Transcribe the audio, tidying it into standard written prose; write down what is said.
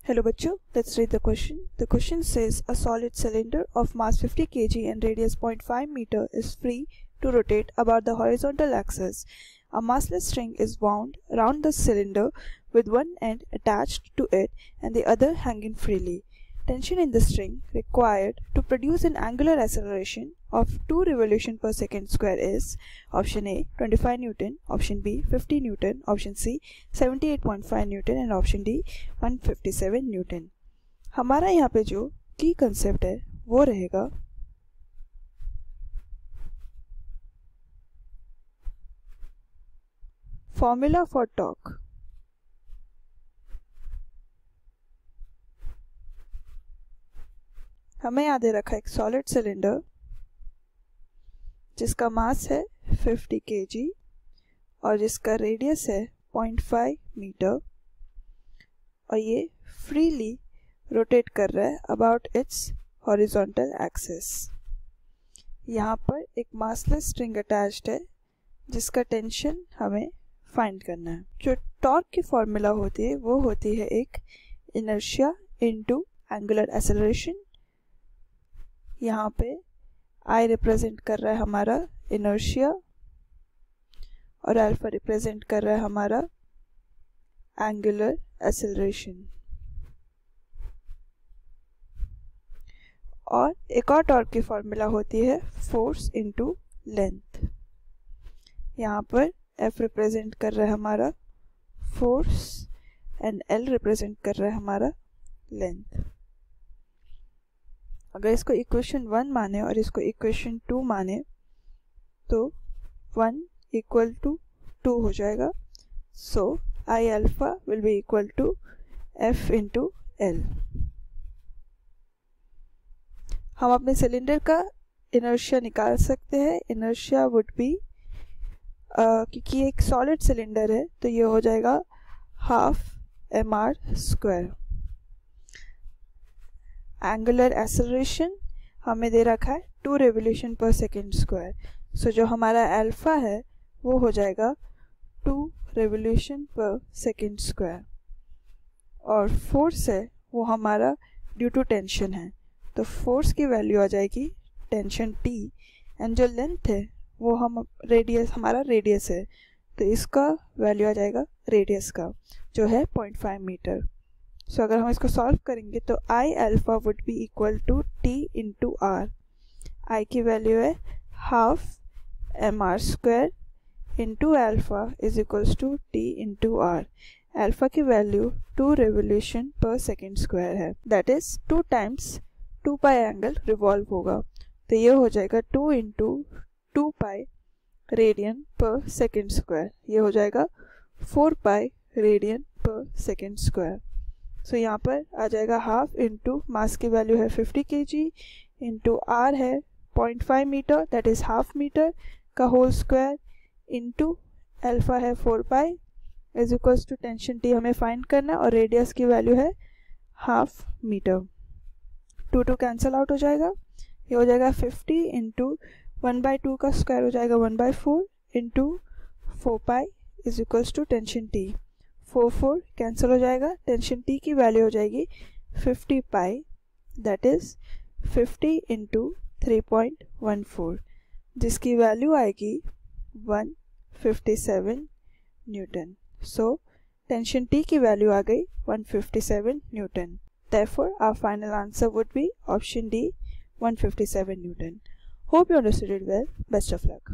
Hello bachcho, let's read the question. The question says a solid cylinder of mass 50 kg and radius 0.5 meter is free to rotate about the horizontal axis. A massless string is wound around the cylinder with one end attached to it and the other hanging freely. Tension in the string required to produce an angular acceleration of 2 revolutions per second square is option A 25 Newton, option B 50 Newton, option C 78.5 Newton and option D 157 Newton. हमारा यहाँ पे जो की concept है वो रहेगा formula for torque. हमें याद रखा एक सॉलिड सिलेंडर जिसका मास है 50 kg और जिसका रेडियस है 0.5 मीटर और ये फ्रीली रोटेट कर रहा है अबाउट इट्स हॉरिजॉन्टल एक्सिस. यहाँ पर एक मासलेस स्ट्रिंग अटैच्ड है जिसका टेंशन हमें फाइंड करना है. जो टॉर्क की फॉर्मूला होती है वो होती है एक इनर्शिया इनटू एंगुलर एक्सेलरेशन. यहाँ पे I रिप्रेजेंट कर रहा है हमारा इनर्शिया और अल्फा रिप्रेजेंट कर रहा है हमारा एंगुलर एक्सेलरेशन. और एक और टॉर्क की फॉर्मूला होती है फोर्स इनटू लेंथ. यहाँ पर F रिप्रेजेंट कर रहा है हमारा फोर्स एंड L रिप्रेजेंट कर रहा है हमारा लेंथ. अगर इसको इक्वेशन 1 माने और इसको इक्वेशन 2 माने तो 1 इक्वल टू 2 हो जाएगा. So I alpha will be equal to F into L. हम अपने सिलेंडर का इनर्शिया निकाल सकते हैं. इनर्शिया वुड बी क्योंकि एक सॉलिड सिलेंडर है तो ये हो जाएगा half mr square. Angular acceleration हमें दे रखा है 2 रेवोल्यूशन पर सेकेंड स्क्वायर. सो जो हमारा अल्फा है वो हो जाएगा 2 रेवोल्यूशन पर सेकेंड स्क्वायर और फोर्स है वो हमारा ड्यू टू टेंशन है तो फोर्स की वैल्यू आ जाएगी टेंशन T एंड जो लेंथ है वो हम रेडियस हमारा रेडियस है तो इसका वैल्यू आ जाएगा रेडियस का जो है 0.5 मीटर. सो अगर हम इसको सॉल्व करेंगे तो I alpha would be equal to T into R. I की वैल्यू है half mr square into alpha is equals to T into R. Alpha की वैल्यू 2 रेवोल्यूशन पर सेकेंड स्क्वायर है that is 2 times 2 pi angle revolve होगा तो ये हो जाएगा 2 इंटू 2 पाई रेडियन पर सेकेंड स्क्वायर. ये हो जाएगा 4 पाई रेडियन पर सेकेंड स्क्वायर. सो यहाँ पर आ जाएगा हाफ इंटू मास की वैल्यू है 50 kg इंटू R है 0.5 metre that is half metre का होल स्क्वायर इंटू अल्फा है 4 pi is equals to tension T हमें फाइंड करना है और रेडियस की वैल्यू है हाफ मीटर. 2 कैंसिल आउट हो जाएगा. ये हो जाएगा 50 इंटू 1/2 का स्क्वायर हो जाएगा 1/4 into 4 pi is equals to tension T. 4 cancel हो जाएगा. टेंशन T की वैल्यू हो जाएगी 50 पाई दैट इज 50 इंटू 3.14 जिसकी वैल्यू आएगी 157 न्यूटन. सो टेंशन T की वैल्यू आ गई 157 Newton. Therefore, our final answer would be option D 157 Newton. Hope you understood it well. Best of luck.